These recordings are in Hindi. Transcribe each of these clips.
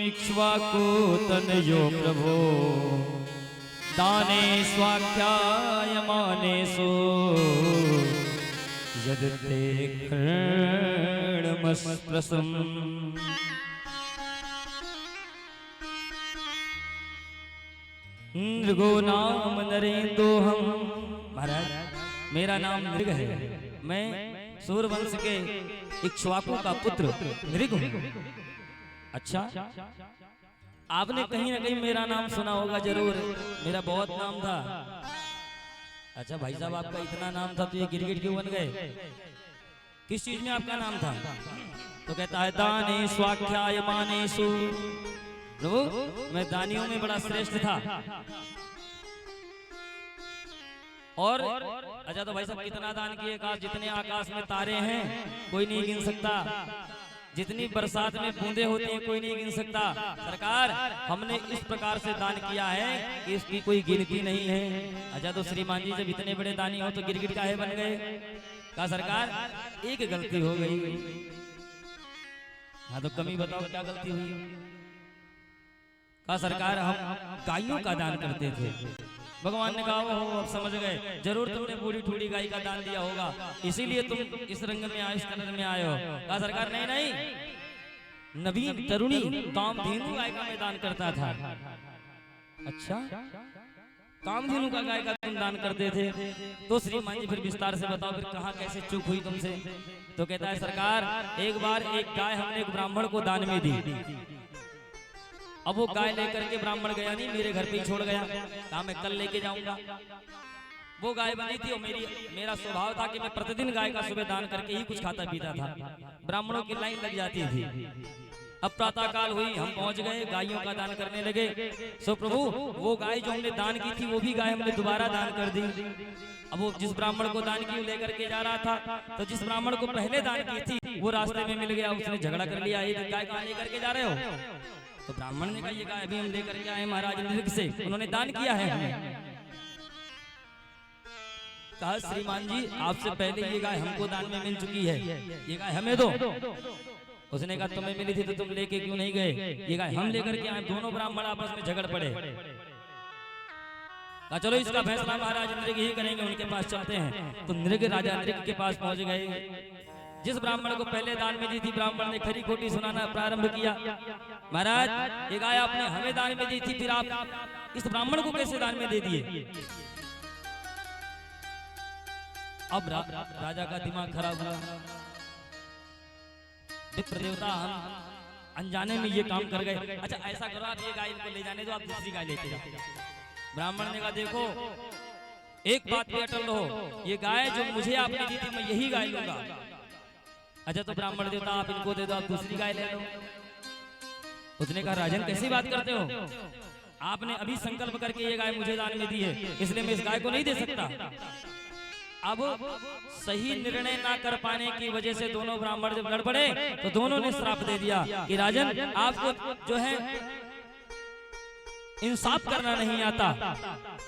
इक्ष्वाकु तनयो प्रभो दाने स्वाख्यायमानेषु यदते कर्णमस्प्रसम्। नृगो नाम नरेंदोहम। महाराज मेरा नाम नृग है, मैं सूर्यवंश के इक्ष्वाकु का पुत्र नृग हूँ। अच्छा, आपने कहीं ना कहीं मेरा नाम सुना होगा जरूर, मेरा बहुत नाम था। अच्छा भाई साहब, आपका इतना नाम था तो ये गिरगिट क्यों बन गए? किस चीज में आपका नाम था? तो कहता है दाने स्वाख्यायमानेषु। प्रभु मैं दानियों में बड़ा श्रेष्ठ था। और अच्छा तो भाई साहब कितना दान किए? जितने आकाश में तारे हैं कोई नहीं गिन सकता, जितनी बरसात में बूंदे होती हैं कोई नहीं गिन सकता। सरकार हमने इस प्रकार से दान किया है कि इसकी कोई गिनती नहीं है। अच्छा तो श्रीमान जी जब इतने बड़े दानी हो तो गिरगिट काहे बन गए? कहा सरकार एक गलती हो गई। हाँ तो कमी बताओ क्या गलती हुई? कहा सरकार हम गायों का दान करते थे। भगवान ने कहा हो अब समझ गए, जरूर तुमने बूढ़ी ठूड़ी गाय का दान दिया होगा, इसीलिए तुम इस रंग में आए, इस कलर में आए हो। कहा सरकार नहीं नहीं, नवीन तरुणी कामधेनु गाय का मैं दान करता था। अच्छा कामधेनु का गाय का तुम दान करते थे? तो श्रीमान जी फिर विस्तार से बताओ फिर कहाँ कैसे चूक हुई तुमसे? तो कहता है सरकार एक बार एक गाय हमने एक ब्राह्मण को दान में दी। अब वो गाय लेकर के ब्राह्मण गया नहीं, मेरे घर पे ही छोड़ गया। कहा मैं कल लेके जाऊंगा। वो गाय बनी थी और मेरा स्वभाव था कि मैं प्रतिदिन गाय का सुबह दान करके ही कुछ खाता पीता था। ब्राह्मणों की लाइन लग जाती थी। अब प्रातः काल हुई, हम पहुंच गए, गायों का दान करने लगे। सो प्रभु वो गाय जो हमने दान की थी वो भी गाय हमने दोबारा दान कर दी। अब वो जिस ब्राह्मण को दान की लेकर के जा रहा था, तो जिस ब्राह्मण को पहले दान की थी वो रास्ते में मिल गया, उसने झगड़ा कर लिया, ये गाय कहाँ लेकर के जा रहे हो? तो ब्राह्मण ने कहा ये गाय अभी हम लेकर के आए महाराज नृग से, उन्होंने दान किया है हमें। कहा श्रीमान जी आपसे पहले ये गाय हमको दान में मिल चुकी है, ये गाय हमें दो। उसने कहा तुम्हें मिली थी तो तुम लेके क्यों नहीं गए? ये गाय हम लेकर के आए। दोनों ब्राह्मण आपस में झगड़ पड़े। कहा चलो इसका फैसला महाराज नृग ही करेंगे, उनके पास चलते हैं। तो नृग राजा नृग के पास पहुंच गए। जिस ब्राह्मण को पहले दान में दी थी ब्राह्मण ने खरी खोटी सुनाना प्रारंभ किया। महाराज ये गाय आपने हमें दान में दी थी, फिर आप इस ब्राह्मण को कैसे दान में दे दिए? अब राजा का दिमाग खराब हुआ। विप्र देवता हम अनजाने में ये काम कर गए। अच्छा ऐसा करो आप ये गाय इनको ले जाने दो, आप दूसरी गाय लेके जाओ। ब्राह्मण ने कहा देखो एक बात पे अटल रहो, ये गाय जो मुझे आपने दी थी मैं यही गाय लूंगा। अच्छा तो ब्राह्मण देवता आप इनको दे दो, आप दूसरी गाय ले लो। उसने कहा राजन कैसी बात करते हो? आपने अभी संकल्प करके ये गाय मुझे दान में दी है, इसलिए मैं इस गाय को नहीं दे सकता। अब सही निर्णय ना कर पाने की वजह से दोनों ब्राह्मण जब लड़ पड़े तो दोनों ने श्राप दे दिया कि राजन आपको जो है इंसाफ करना नहीं आता,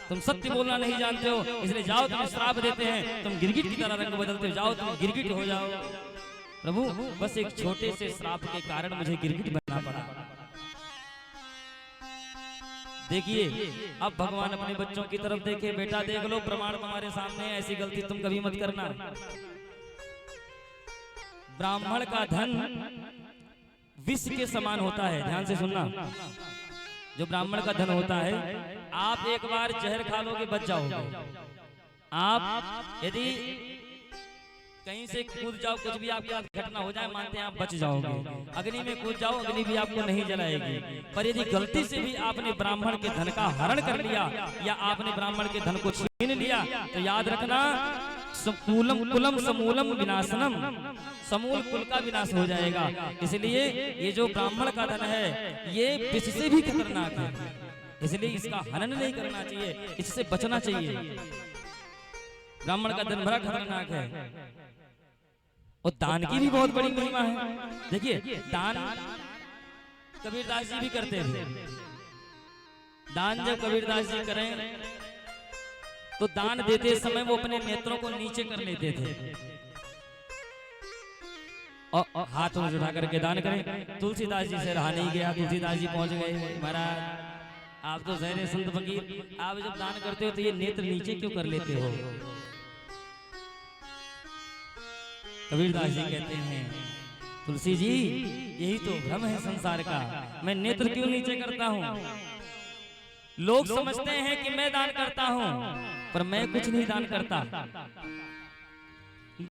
तुम सत्य बोलना नहीं जानते हो, इसलिए जाओ तुम्हें श्राप देते हैं, तुम गिरगिट की तरह रंग बदलते हो, जाओ तुम गिरगिट हो जाओ। प्रभु बस एक छोटे से श्राप के कारण मुझे गिरगिट बनना पड़ा। देखिए अब भगवान अपने बच्चों की तरफ देखे, बेटा देख लो प्रमाण तुम्हारे सामने, ऐसी गलती तुम कभी मत करना। ब्राह्मण का धन विष के समान होता है, ध्यान से सुनना। जो ब्राह्मण का धन होता है, आप एक बार जहर खा लोगे बच जाओगे। आप यदि कहीं से कूद जाओ, कुछ भी आपके साथ घटना हो जाए, मानते हैं आप बच जाओगे। अग्नि में कूद जाओ, अग्नि भी आपको नहीं जलाएगी। पर यदि गलती से भी आपने ब्राह्मण के धन का हरण कर लिया या आपने ब्राह्मण के धन को छीन लिया तो याद रखना कुलम समूलम विनाशनम, समूल कुल का विनाश हो जाएगा। इसलिए ये जो ब्राह्मण का धन है ये विष से भी खतरनाक है, इसलिए इसका हनन नहीं करना चाहिए, इससे बचना चाहिए। ब्राह्मण का धन बड़ा खतरनाक है। और दान की भी बहुत बड़ी महिमा है। देखिए दान कबीरदास जी भी करते थे। दान जब कबीरदास जी करें तो दान देते समय वो अपने नेत्रों को नीचे कर लेते थे। और हाथ में उठा करके दान करें। तुलसीदास जी से रहा नहीं गया, तुलसीदास जी पहुंच गए। महाराज आप तो जहरे संत फकीर, आप जब दान करते हो तो ये नेत्र नीचे क्यों कर लेते हो? कबीरदास जी कहते हैं तुलसी जी यही तो भ्रम है संसार का, मैं नेत्र क्यों नीचे करता हूँ? लोग समझते हैं कि मैं दान करता हूँ पर मैं कुछ नहीं दान करता।